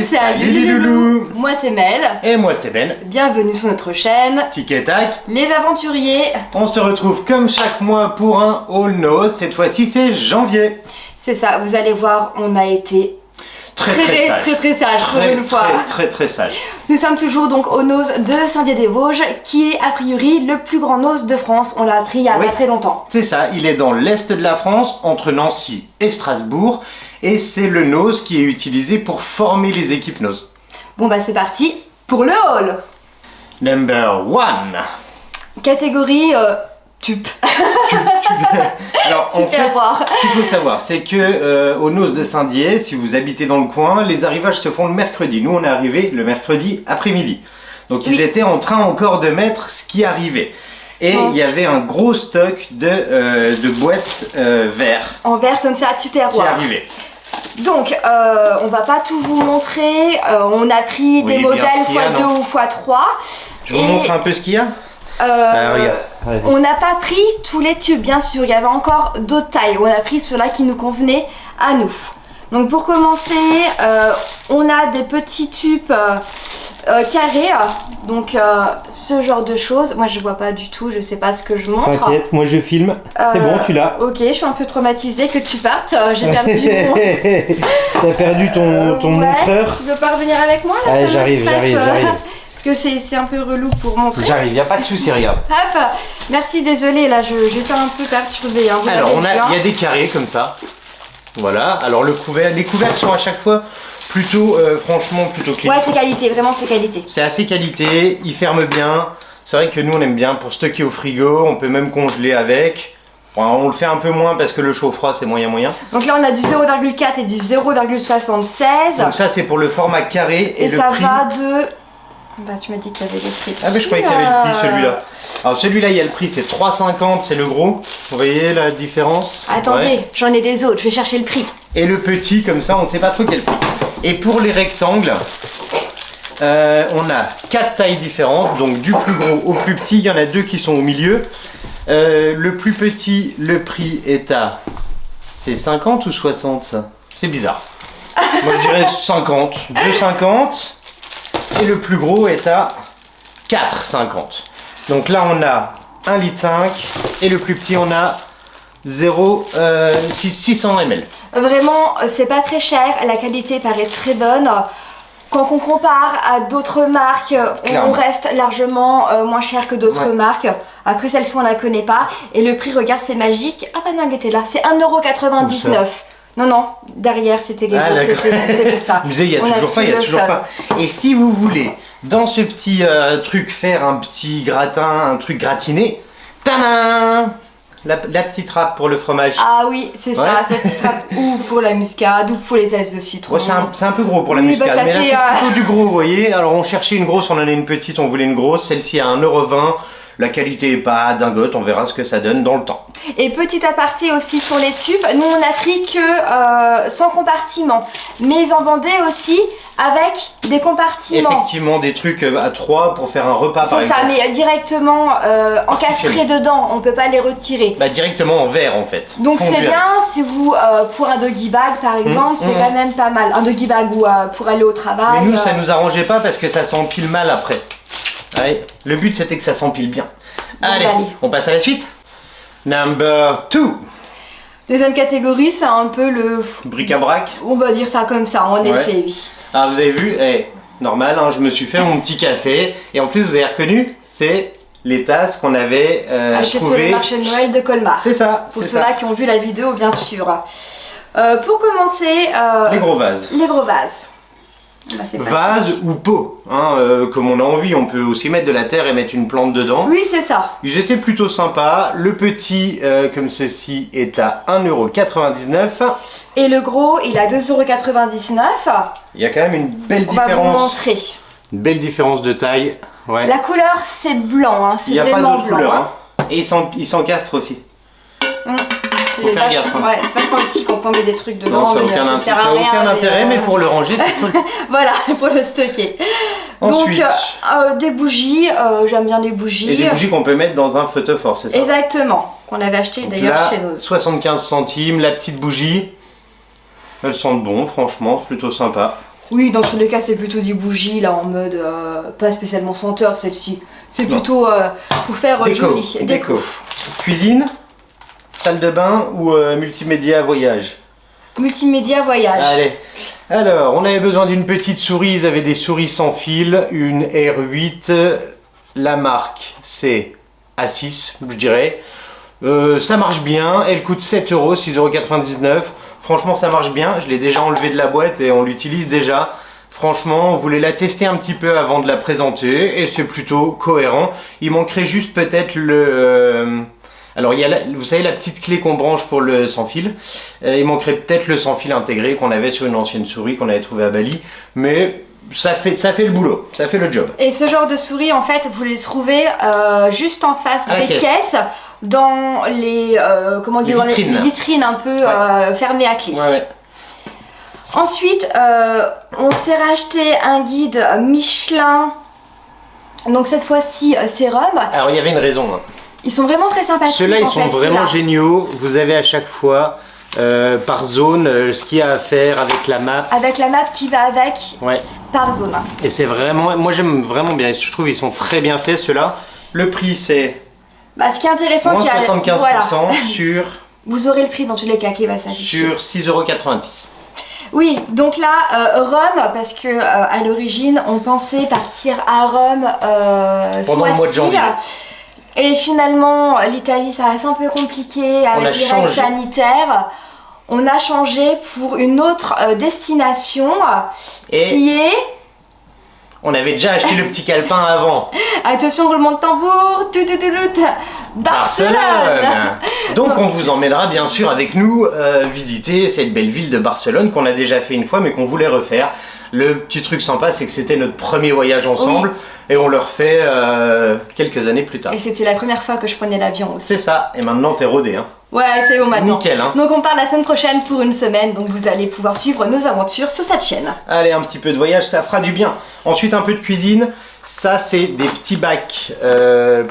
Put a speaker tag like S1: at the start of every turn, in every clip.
S1: Salut les loulous.
S2: Moi c'est Mel.
S1: Et moi c'est Ben.
S2: Bienvenue sur notre chaîne
S1: Tic et tac.
S2: Les Aventuriers.
S1: On se retrouve comme chaque mois pour un haul nose. Cette fois-ci c'est janvier.
S2: C'est ça, vous allez voir, on a été très sage pour une fois.
S1: Très sage.
S2: Nous sommes toujours donc au nose de Saint-Dié-des-Vosges, qui est a priori le plus grand nose de France. On l'a appris il y a pas très longtemps.
S1: C'est ça, il est dans l'est de la France, entre Nancy et Strasbourg. Et c'est le nose qui est utilisé pour former les équipes nose.
S2: Bon bah c'est parti pour le haul.
S1: Number 1.
S2: Catégorie tup.
S1: Alors en fait, ce qu'il faut savoir, c'est que au nose de Saint-Dié, si vous habitez dans le coin, les arrivages se font le mercredi. Nous on est arrivé le mercredi après-midi. Donc ils étaient en train encore de mettre ce qui arrivait. Et il y avait un gros stock de boîtes verres. En verre comme ça, Tupperware. Qui arrivait.
S2: Donc, on va pas tout vous montrer. On a pris des modèles x2 ou x3.
S1: Je vous montre un peu ce qu'il y a.
S2: Regarde, on n'a pas pris tous les tubes, bien sûr. Il y avait encore d'autres tailles. On a pris ceux-là qui nous convenaient à nous. Donc, pour commencer, on a des petits tubes carrés. Donc, ce genre de choses. Moi, je vois pas du tout. Je sais pas ce que je montre.
S1: T'inquiète, moi je filme. C'est bon, tu l'as.
S2: Ok, je suis un peu traumatisée que tu partes. J'ai perdu mon...
S1: T'as perdu ton montreur.
S2: Tu veux pas revenir avec moi là?
S1: Allez, j'arrive.
S2: Parce que c'est un peu relou pour montrer.
S1: J'arrive, y a pas de souci, regarde.
S2: Hop, merci, désolée, là j'étais un peu perturbée. Hein,
S1: alors, il y a des carrés comme ça. Voilà, alors les couverts sont à chaque fois plutôt, franchement, plutôt clean.
S2: Ouais, c'est qualité, vraiment c'est qualité.
S1: C'est assez qualité, ils ferment bien. C'est vrai que nous on aime bien pour stocker au frigo, on peut même congeler avec. Bon, on le fait un peu moins parce que le chaud-froid c'est moyen.
S2: Donc là on a du 0,4 et du 0,76.
S1: Donc ça c'est pour le format carré et le
S2: ça
S1: prix...
S2: va de... Bah tu m'as dit qu'il y avait des prix.
S1: Ah mais je croyais qu'il y avait le prix celui-là. Alors celui-là il y a le prix, c'est 3,50, c'est le gros. Vous voyez la différence?
S2: Attendez, j'en ai des autres, je vais chercher le prix.
S1: Et le petit comme ça on ne sait pas trop quel prix. Et pour les rectangles, on a 4 tailles différentes, donc du plus gros au plus petit, il y en a 2 qui sont au milieu. Le plus petit, le prix est à... C'est 50 ou 60 ça? C'est bizarre. Moi je dirais 50, 2,50. Et le plus gros est à 4,50. Donc là on a 1,5 litre et le plus petit on a 600 ml.
S2: Vraiment c'est pas très cher, la qualité paraît très bonne. Quand on compare à d'autres marques, on reste largement moins cher que d'autres marques. Après celle-ci on la connaît pas. Et le prix, regarde, c'est magique. Ah bah non, elle était là, c'est 1,99 €. Non, derrière c'était les autres, c'est comme ça.
S1: Musée, il y a toujours pas. Et si vous voulez, dans ce petit truc, faire un petit gratin, un truc gratiné, tadam, la petite râpe pour le fromage.
S2: Ah oui, c'est ça, la petite râpe, ou pour la muscade, ou pour les ailes de citron.
S1: Ouais, c'est un peu gros pour la muscade, mais là c'est plutôt du gros, vous voyez. Alors on cherchait une grosse, on en a une petite, on voulait une grosse, celle-ci à 1,20 €. La qualité est pas dingote, on verra ce que ça donne dans le temps.
S2: Et petit aparté aussi sur les tubes, nous on a pris que 100 compartiments, mais ils en vendaient aussi avec des compartiments.
S1: Effectivement, des trucs à 3 pour faire un repas par exemple.
S2: C'est ça, mais directement encastrés dedans, on peut pas les retirer.
S1: Bah directement en verre en fait.
S2: Donc c'est bien si vous, pour un doggy bag par exemple, c'est quand même pas mal. Un doggy bag ou pour aller au travail.
S1: Mais nous ça nous arrangeait pas parce que ça s'empile mal après. Allez, le but c'était que ça s'empile bien. Allez, on passe à la suite. Number 2.
S2: Deuxième catégorie, c'est un peu le...
S1: bric-à-brac.
S2: On va dire ça comme ça, en effet, oui.
S1: Ah, vous avez vu, normal, hein, je me suis fait mon petit café. Et en plus, vous avez reconnu, c'est les tasses qu'on avait
S2: achetées sur le marché de Noël de Colmar.
S1: C'est ça.
S2: Pour ceux-là qui ont vu la vidéo, bien sûr. Pour commencer...
S1: les gros vases.
S2: Les gros vases. Bah,
S1: vase ou pot, hein, comme on a envie, on peut aussi mettre de la terre et mettre une plante dedans.
S2: Oui, c'est ça.
S1: Ils étaient plutôt sympas. Le petit, comme ceci, est à 1,99 €.
S2: Et le gros, il a 2,99 €.
S1: Il y a quand même une belle différence.
S2: On va vous montrer.
S1: Une belle différence de taille. Ouais.
S2: La couleur, c'est blanc, hein, c'est vraiment blanc.
S1: Il n'y a pas d'autre couleur. Hein. Et il s'encastre aussi.
S2: Faut faire gaffe. Ouais, c'est vachement petit quand on met des trucs dedans.
S1: Non, ça sert à rien. Ça n'a aucun intérêt, mais pour le ranger, c'est cool.
S2: Voilà, pour le stocker. Ensuite, donc, des bougies, j'aime bien les bougies.
S1: Et des bougies qu'on peut mettre dans un photophore, c'est ça?
S2: Exactement, qu'on avait acheté d'ailleurs chez nous.
S1: 75 centimes, la petite bougie. Elles sentent bon, franchement, c'est plutôt sympa.
S2: Oui, dans tous les cas, c'est plutôt des bougies là en mode pas spécialement senteur celle-ci. C'est plutôt pour faire joli.
S1: Déco. Cuisine, salle de bain ou multimédia voyage?
S2: Multimédia voyage.
S1: Allez. Alors, on avait besoin d'une petite souris. Ils avaient des souris sans fil, une R8. La marque, c'est A6, je dirais. Ça marche bien. Elle coûte 7 €, 6,99 €. Franchement, ça marche bien. Je l'ai déjà enlevé de la boîte et on l'utilise déjà. Franchement, on voulait la tester un petit peu avant de la présenter et c'est plutôt cohérent. Il manquerait juste peut-être le... Alors, il y a vous savez la petite clé qu'on branche pour le sans fil. Il manquerait peut-être le sans fil intégré qu'on avait sur une ancienne souris qu'on avait trouvé à Bali. Mais ça fait le boulot, ça fait le job.
S2: Et ce genre de souris, en fait, vous les trouvez juste en face des caisses. Dans les, comment dire, les vitrines un peu fermées à clé. Ouais. Ensuite, on s'est racheté un guide Michelin. Donc cette fois-ci, sérum.
S1: Alors il y avait une raison. Hein.
S2: Ils sont vraiment très sympathiques.
S1: Ceux-là, ils sont vraiment géniaux. Vous avez à chaque fois, par zone, ce qu'il y a à faire avec la map. Avec
S2: la map qui va avec, par zone.
S1: Et c'est vraiment, moi j'aime vraiment bien. Je trouve qu'ils sont très bien faits ceux-là. Le prix c'est...
S2: Bah, ce qui est intéressant,
S1: moins 75% sur...
S2: Vous aurez le prix dans tous les cas qui va s'afficher.
S1: Sur 6,90 €.
S2: Oui, donc là, Rome, parce que à l'origine, on pensait partir à Rome
S1: pendant le mois de janvier.
S2: Et finalement, l'Italie, ça reste un peu compliqué avec les règles sanitaires. On a changé pour une autre destination qui est...
S1: On avait déjà acheté le petit calepin avant.
S2: Attention, roulement de tambour. Barcelone.
S1: Donc on vous emmènera bien sûr avec nous visiter cette belle ville de Barcelone qu'on a déjà fait une fois mais qu'on voulait refaire. Le petit truc sympa, c'est que c'était notre premier voyage ensemble et on le refait quelques années plus tard.
S2: Et c'était la première fois que je prenais l'avion aussi.
S1: C'est ça, et maintenant t'es rodé. Hein.
S2: Ouais, c'est bon maintenant.
S1: Nickel. Hein.
S2: Donc on part la semaine prochaine pour une semaine, donc vous allez pouvoir suivre nos aventures sur cette chaîne.
S1: Allez, un petit peu de voyage, ça fera du bien. Ensuite, un peu de cuisine. Ça, c'est des petits bacs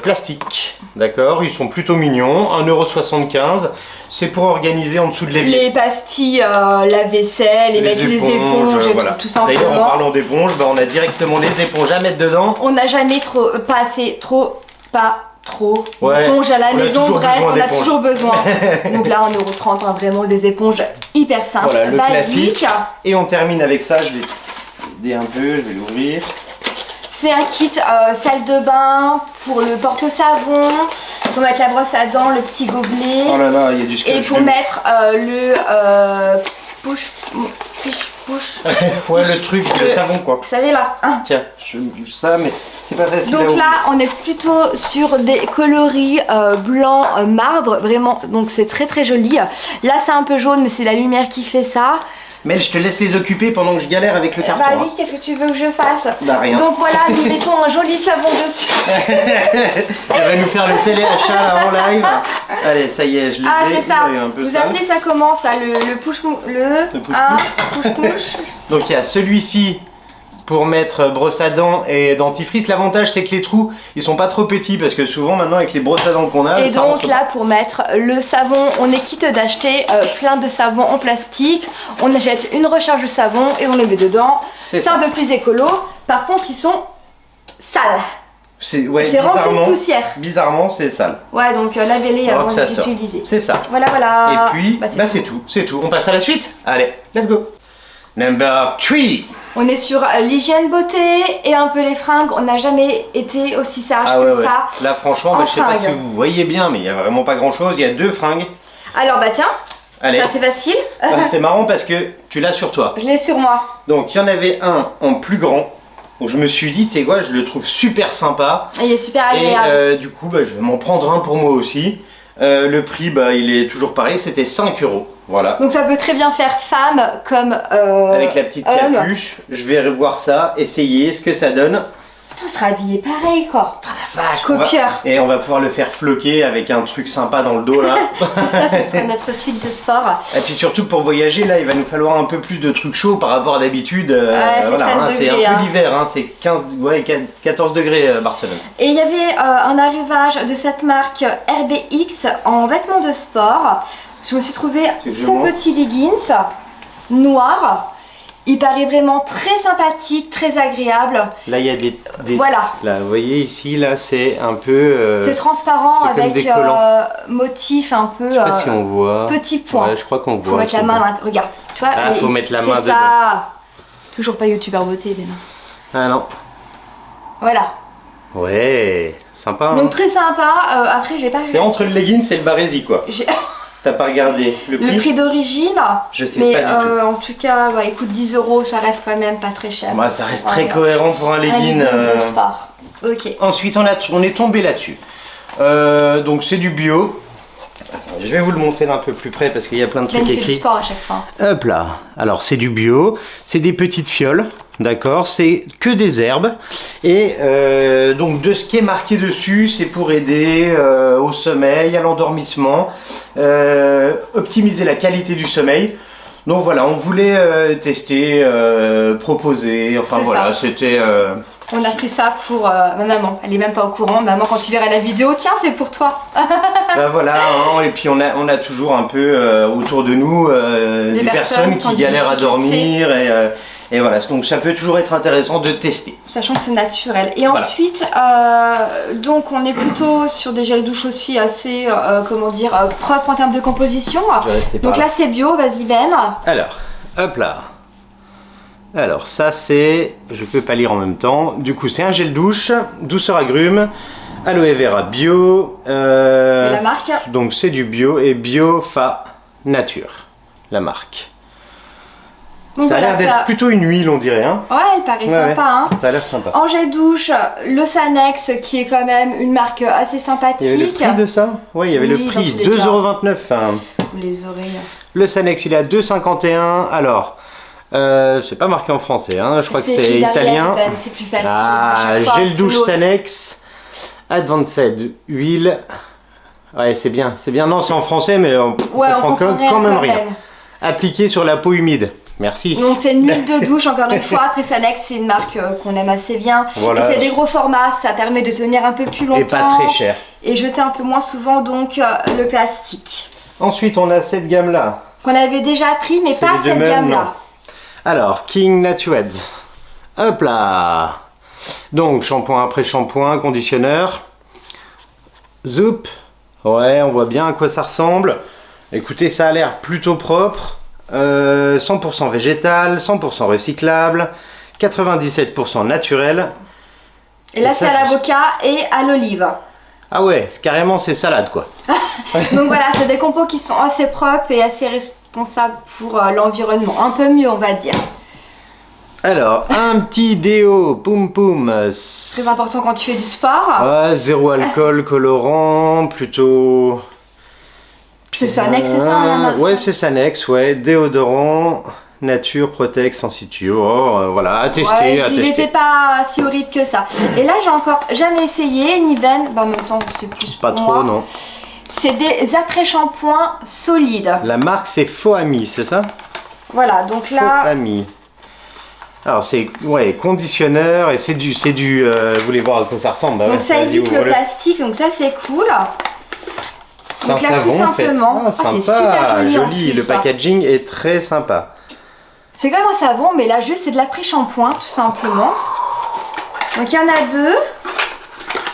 S1: plastiques, d'accord? Ils sont plutôt mignons, 1,75 €. C'est pour organiser en dessous de l'évier.
S2: Les pastilles, la vaisselle, les éponges, voilà. Tout simplement.
S1: D'ailleurs, en parlant d'éponges, on a directement les éponges à mettre dedans.
S2: On n'a jamais d'éponges à la maison, bref, on a toujours besoin. Donc là, 1,30 €, vraiment des éponges hyper simples,
S1: voilà, le
S2: basiques.
S1: Classique. Et on termine avec ça, je vais aider un peu, je vais l'ouvrir.
S2: C'est un kit salle de bain pour le porte-savon, pour mettre la brosse à dents, le petit gobelet.
S1: Oh là là, il y a du scotch.
S2: Et pour mettre le push.
S1: Ouais, le truc de savon quoi.
S2: Vous savez là. Hein.
S1: Tiens, ça, mais c'est pas facile.
S2: Donc là, on est plutôt sur des coloris blanc marbre, vraiment. Donc c'est très très joli. Là, c'est un peu jaune, mais c'est la lumière qui fait ça.
S1: Mel, je te laisse les occuper pendant que je galère avec le carton.
S2: Bah oui, qu'est-ce que tu veux que je fasse?
S1: Bah rien.
S2: Donc voilà, nous mettons un joli savon dessus.
S1: Elle va nous faire le téléachat là en live. Allez, ça y est, je l'ai.
S2: Ah c'est ça. Vous appelez ça comment ça? Le push-push.
S1: Donc il y a celui-ci pour mettre brosse à dents et dentifrice. L'avantage c'est que les trous ils sont pas trop petits parce que souvent maintenant avec les brosses à dents qu'on a.
S2: Et donc là pour mettre le savon, on est quitte d'acheter plein de savons en plastique. On achète une recharge de savon et on le met dedans. C'est un peu plus écolo. Par contre ils sont sales. C'est rempli de poussière.
S1: Bizarrement c'est sale.
S2: Ouais donc lavez-les avant de les utiliser.
S1: C'est ça.
S2: Voilà.
S1: Et puis c'est tout. On passe à la suite. Allez, let's go. Number 3.
S2: On est sur l'hygiène beauté et un peu les fringues. On n'a jamais été aussi sage que ça.
S1: Là franchement, je sais pas si vous voyez bien, mais il n'y a vraiment pas grand chose. Il y a 2 fringues.
S2: Alors bah tiens,
S1: allez.
S2: Ça c'est facile.
S1: C'est marrant parce que tu l'as sur toi.
S2: Je l'ai sur moi.
S1: Donc il y en avait un en plus grand. Donc je me suis dit, tu sais quoi, je le trouve super sympa.
S2: Il est super agréable.
S1: Et du coup, je vais m'en prendre un pour moi aussi. Le prix, il est toujours pareil, c'était 5 €. Voilà.
S2: Donc ça peut très bien faire femme comme
S1: avec la petite capuche. Je vais revoir ça, essayer ce que ça donne.
S2: On sera habillé pareil quoi.
S1: Ah la vache.
S2: Copieur.
S1: Et on va pouvoir le faire floquer avec un truc sympa dans le dos là.
S2: C'est ça, ça sera notre suite de sport.
S1: Et puis surtout pour voyager là, il va nous falloir un peu plus de trucs chauds par rapport à d'habitude. C'est un peu l'hiver, c'est 14 degrés Barcelone.
S2: Et il y avait un arrivage de cette marque RBX en vêtements de sport. Je me suis trouvé ce petit leggings noir. Il paraît vraiment très sympathique, très agréable.
S1: Là, il y a des...
S2: Voilà.
S1: Là, vous voyez ici, là, c'est un peu...
S2: c'est transparent avec motif un peu...
S1: Je sais pas si on voit.
S2: Petit point.
S1: Ouais, je crois qu'on voit.
S2: Faut mettre la main là. Regarde. Tu vois,
S1: ah, faut mettre la main dedans.
S2: C'est ça. Toujours pas youtubeur beauté, Ben.
S1: Ah non.
S2: Voilà.
S1: Ouais, sympa.
S2: Donc très sympa. Après, j'ai pas vu.
S1: C'est entre le leggings et le barési, quoi. T'as pas regardé le prix?
S2: Le prix d'origine?
S1: Je sais pas du tout.
S2: En tout cas, bah, écoute, 10 €, ça reste quand même pas très cher.
S1: Bah, ça reste très cohérent pour un legging.
S2: Sport. Ok.
S1: Ensuite, on est tombé là-dessus. Donc c'est du bio. Attends, je vais vous le montrer d'un peu plus près parce qu'il y a plein de trucs écrits.
S2: Du sport à chaque fois.
S1: Hop là. Alors c'est du bio, c'est des petites fioles, d'accord. C'est que des herbes et donc de ce qui est marqué dessus, c'est pour aider au sommeil, à l'endormissement, optimiser la qualité du sommeil. Donc voilà, on voulait tester, proposer. Enfin voilà, c'était.
S2: On a pris ça pour ma maman, elle est même pas au courant. Maman, quand tu verras la vidéo, tiens, c'est pour toi.
S1: Bah voilà, hein, et puis on a toujours un peu autour de nous des personnes qui galèrent à dormir et voilà, donc ça peut toujours être intéressant de tester.
S2: Sachant que c'est naturel. Et voilà. Ensuite, donc on est plutôt sur des gels douche aussi assez, comment dire, propres en termes de composition. Donc là c'est bio, vas-y Ben.
S1: Alors, hop là. Alors ça c'est, je peux pas lire en même temps, du coup c'est un gel douche, douceur agrumes, aloe vera bio,
S2: la marque.
S1: Donc c'est du bio et Biofa Nature, la marque. Donc ça a l'air d'être plutôt une huile on dirait hein.
S2: Ouais, il paraît sympa hein.
S1: Ça a l'air sympa.
S2: En gel douche, le Sanex qui est quand même une marque assez sympathique.
S1: Il y avait le prix de ça? Ouais, il y avait le prix, 2,29 €. Hein.
S2: Vous les aurez.
S1: Le Sanex il est à 2,51 €, alors... c'est pas marqué en français, hein. Je crois que c'est italien.
S2: C'est plus facile.
S1: Ah, gel douche Sanex, Advanced huile. Ouais, c'est bien, c'est bien. Non, c'est en français, mais on comprend quand même rien. Appliqué sur la peau humide. Merci.
S2: Donc c'est une huile de douche, encore une fois. Après Sanex, c'est une marque qu'on aime assez bien. Voilà. Et c'est des gros formats, ça permet de tenir un peu plus longtemps.
S1: Et pas très cher.
S2: Et jeter un peu moins souvent donc le plastique.
S1: Ensuite, on a cette gamme-là.
S2: Qu'on avait déjà pris, mais pas cette gamme-là.
S1: Alors, King Natureds. Hop là. Donc, shampoing après shampoing, conditionneur. Zoup. Ouais, on voit bien à quoi ça ressemble. Écoutez, ça a l'air plutôt propre. 100% végétal, 100% recyclable, 97% naturel.
S2: Et là, c'est à l'avocat et à l'olive.
S1: Ah ouais, carrément, c'est salade quoi.
S2: Donc voilà, c'est des compos qui sont assez propres et assez responsables pour l'environnement. Un peu mieux, on va dire. Alors,
S1: un petit déo, poum poum.
S2: Très important quand tu fais du sport.
S1: Ouais, zéro alcool, colorant, plutôt...
S2: C'est Sanex, c'est ça la marque?
S1: Ouais, c'est Sanex, ouais. Déodorant, nature, Protex, Sensitio. Oh, voilà, à tester,
S2: ouais,
S1: à tester.
S2: Il n'était pas si horrible que ça. Et là, j'ai encore jamais essayé, ni Ben. Bah, en même temps, c'est plus
S1: pas trop, moi. Non.
S2: C'est des après-shampoings solides.
S1: La marque, c'est Foami, c'est ça?
S2: Voilà, donc là...
S1: Foami. Alors, c'est ouais, conditionneur et c'est du vous voulez voir à quoi ça ressemble? Bah,
S2: donc
S1: ouais,
S2: ça évite le plastique, donc ça, c'est cool.
S1: Donc là, tout simplement,
S2: en fait. C'est super
S1: joli. Le packaging est très sympa.
S2: C'est comme un savon, mais là juste c'est de l'après-shampoing tout simplement. Donc il y en a deux.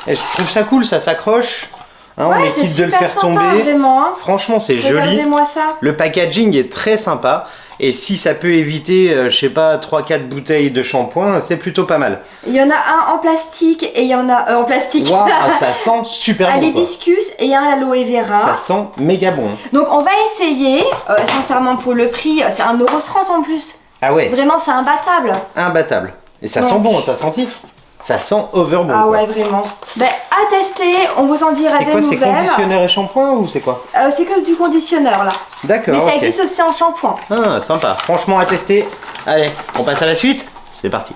S1: Et je trouve ça cool, ça s'accroche. Hein,
S2: ouais,
S1: on est quitte de le faire
S2: sympa,
S1: tomber.
S2: Vraiment, hein.
S1: Franchement, c'est joli.
S2: Regardez-moi ça.
S1: Le packaging est très sympa. Et si ça peut éviter, je sais pas, 3-4 bouteilles de shampoing, c'est plutôt pas mal.
S2: Il y en a un en plastique et il y en a en plastique.
S1: Wow, ça sent super bon.
S2: À l'hibiscus et un à l'aloe vera.
S1: Ça sent méga bon.
S2: Donc on va essayer, sincèrement pour le prix, c'est 1,30 € en plus.
S1: Ah ouais.
S2: Vraiment, c'est imbattable.
S1: Imbattable. Et ça sent bon, t'as senti? Ça sent overbon.
S2: Ah ouais, vraiment. Ben, à tester, on vous en dira des nouvelles.
S1: C'est quoi, c'est conditionneur et shampoing ou c'est quoi?
S2: C'est que du conditionneur là.
S1: D'accord.
S2: Mais ça existe aussi en shampoing.
S1: Ah, sympa. Franchement, à tester. Allez, on passe à la suite. C'est parti.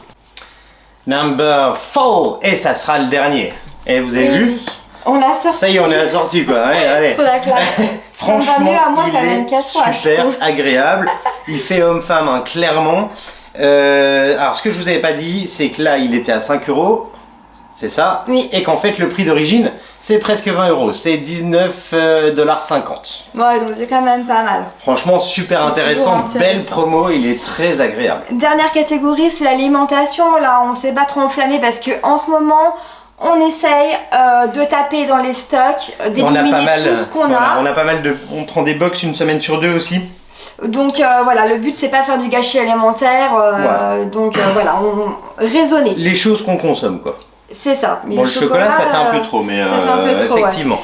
S1: Number 4. Et ça sera le dernier. Et vous avez vu?
S2: Oui. On l'a sorti.
S1: Ça y est, on est à la sortie quoi. Allez, allez.
S2: Trop la classe.
S1: Franchement,
S2: mieux à moi,
S1: il est super agréable. Il fait homme-femme, hein, clairement. Alors, ce que je vous avais pas dit, c'est que là, il était à 5 €. c'est ça?
S2: Oui.
S1: Et qu'en fait le prix d'origine c'est presque 20 €, c'est 19,50 $.
S2: Ouais, donc c'est quand même pas mal.
S1: Franchement super intéressant, belle promo, il est très agréable.
S2: Dernière catégorie, c'est l'alimentation. Là, on s'est pas trop enflammé parce que en ce moment, on essaye de taper dans les stocks, d'éliminer tout ce qu'on a.
S1: On a pas mal de, on prend des box une semaine sur deux aussi.
S2: Donc voilà, le but c'est pas de faire du gâchis alimentaire. Donc voilà, on raisonner.
S1: Les choses qu'on consomme quoi.
S2: C'est ça. Mais
S1: bon, le chocolat, ça fait un peu trop, mais
S2: ça fait un peu trop,
S1: effectivement.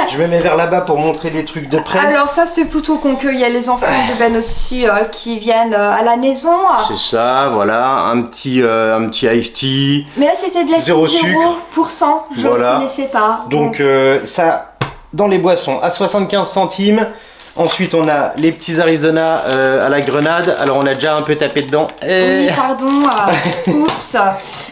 S1: Je me mets vers là-bas pour montrer des trucs de près.
S2: Alors ça, c'est plutôt qu'on cueille. Il y a les enfants de Ben aussi qui viennent à la maison.
S1: C'est ça, voilà, un petit iced tea.
S2: Mais là, c'était de la 0%. Je ne connaissais pas.
S1: Donc ça, dans les boissons, à 75 centimes. Ensuite, on a les petits Arizona à la grenade. Alors, on a déjà un peu tapé dedans.
S2: Oui, pardon. Oups.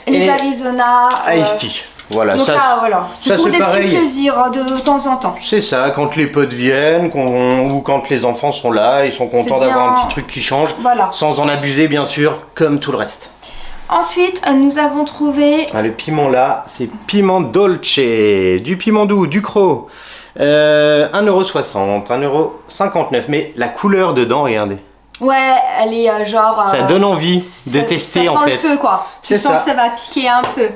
S2: Les Arizona.
S1: Iced tea. Voilà,
S2: donc
S1: ça,
S2: voilà. C'est pour des petits plaisirs de temps en temps.
S1: C'est ça, quand les potes viennent ou quand les enfants sont là, ils sont contents d'avoir un petit truc qui change.
S2: Voilà.
S1: Sans en abuser, bien sûr, comme tout le reste.
S2: Ensuite, nous avons trouvé...
S1: le piment là, c'est piment dolce. Du piment doux, du croc. 1,60 €, 1,59 €. Mais la couleur dedans, regardez.
S2: Ouais, elle est genre...
S1: ça donne envie de tester en fait.
S2: Ça sent le feu quoi. Tu sens que ça va piquer un peu.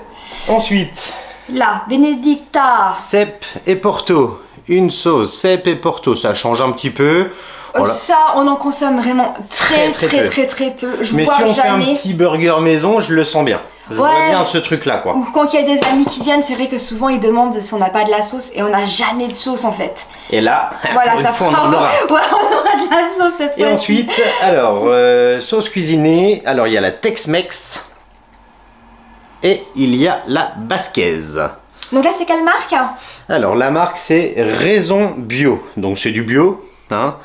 S1: Ensuite...
S2: Là, Benedicta.
S1: Cèpe et Porto. Une sauce, cèpe et Porto. Ça change un petit peu.
S2: Voilà. Ça, on en consomme vraiment très peu.
S1: Mais si on fait un petit burger maison, je le sens bien. Je vois bien ce truc là quoi.
S2: Ou quand il y a des amis qui viennent, c'est vrai que souvent ils demandent si on n'a pas de la sauce et on n'a jamais de sauce en fait.
S1: Et là,
S2: voilà, ça
S1: on en aura.
S2: Ouais, on aura de la sauce cette fois-ci.
S1: Et ensuite, alors, sauce cuisinée. Alors il y a la Tex-Mex. Et il y a la Basquaise.
S2: Donc là c'est quelle marque?
S1: Alors la marque c'est Raison Bio. Donc c'est du bio. Hein.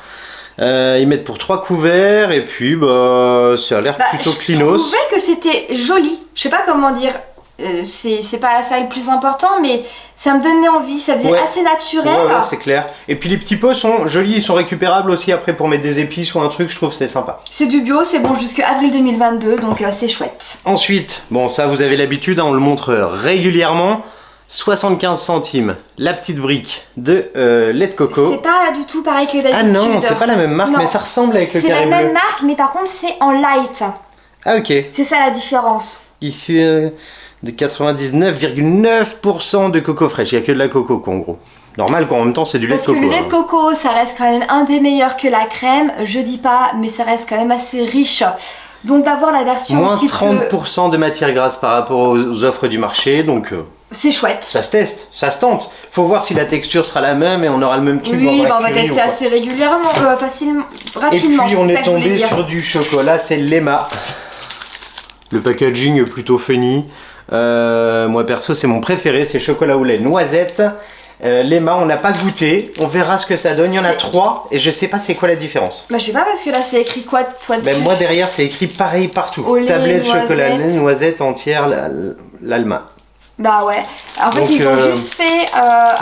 S1: Ils mettent pour 3 couverts et puis ça a l'air plutôt clinos.
S2: Je trouvais que c'était joli. Je sais pas comment dire. C'est pas ça le plus important, mais ça me donnait envie. Ça faisait assez naturel.
S1: Ouais, c'est clair. Et puis les petits pots sont jolis, ils sont récupérables aussi après pour mettre des épices ou un truc. Je trouve que c'est sympa. C'est
S2: du bio, c'est bon jusqu'à avril 2022, donc c'est chouette.
S1: Ensuite, bon ça vous avez l'habitude, on le montre régulièrement. 75 centimes, la petite brique de lait de coco.
S2: C'est pas du tout pareil que d'habitude.
S1: Ah non, c'est pas la même marque, mais ça ressemble avec le carré bleu.
S2: C'est la même marque, mais par contre c'est en light.
S1: Ah ok.
S2: C'est ça la différence.
S1: Issu de 99,9% de coco fraîche. Il n'y a que de la coco quoi, en gros. Normal qu'en même temps c'est du lait de coco.
S2: Parce que le lait de coco, ça reste quand même un des meilleurs que la crème. Je dis pas, mais ça reste quand même assez riche. Donc d'avoir la version
S1: moins 30% de matière grasse par rapport aux offres du marché, donc
S2: c'est chouette.
S1: Ça se teste, ça se tente. Faut voir si la texture sera la même et on aura le même truc
S2: dans un
S1: curry.
S2: Oui, on va tester assez régulièrement, facilement, rapidement.
S1: Et puis on est tombé sur du chocolat, c'est l'Emma. Le packaging est plutôt funny. Moi perso c'est mon préféré, c'est chocolat au lait noisette. L'Emma on n'a pas goûté, on verra ce que ça donne, il y en a 3 et je sais pas c'est quoi la différence.
S2: Bah je sais pas parce que là c'est écrit quoi toi dessus?
S1: Moi derrière c'est écrit pareil partout. Tablette chocolat lait noisette entière l'Alma.
S2: Bah ouais, en fait donc, ils ont juste fait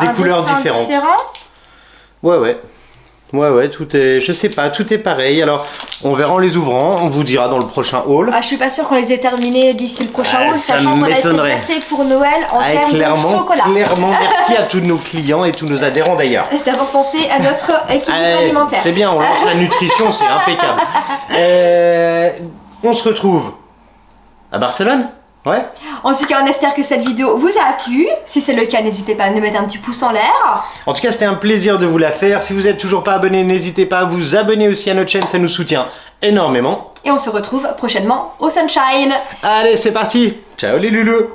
S1: des couleurs différentes. Ouais, tout est, je sais pas, tout est pareil. Alors, on verra en les ouvrant, on vous dira dans le prochain haul.
S2: Je suis pas sûre qu'on les ait terminés d'ici le prochain haul, sachant qu'on a été placé pour Noël en termes de chocolat.
S1: Clairement, merci à tous nos clients et tous nos adhérents d'ailleurs.
S2: D'avoir pensé à notre équilibre alimentaire.
S1: C'est bien, on lance la nutrition, c'est impeccable. On se retrouve à Barcelone. Ouais.
S2: En tout cas, on espère que cette vidéo vous a plu. Si c'est le cas, n'hésitez pas à nous mettre un petit pouce en l'air.
S1: En tout cas, c'était un plaisir de vous la faire. Si vous n'êtes toujours pas abonné, n'hésitez pas à vous abonner aussi à notre chaîne, ça nous soutient énormément.
S2: Et on se retrouve prochainement au Sunshine.
S1: Allez, c'est parti. Ciao les loulous.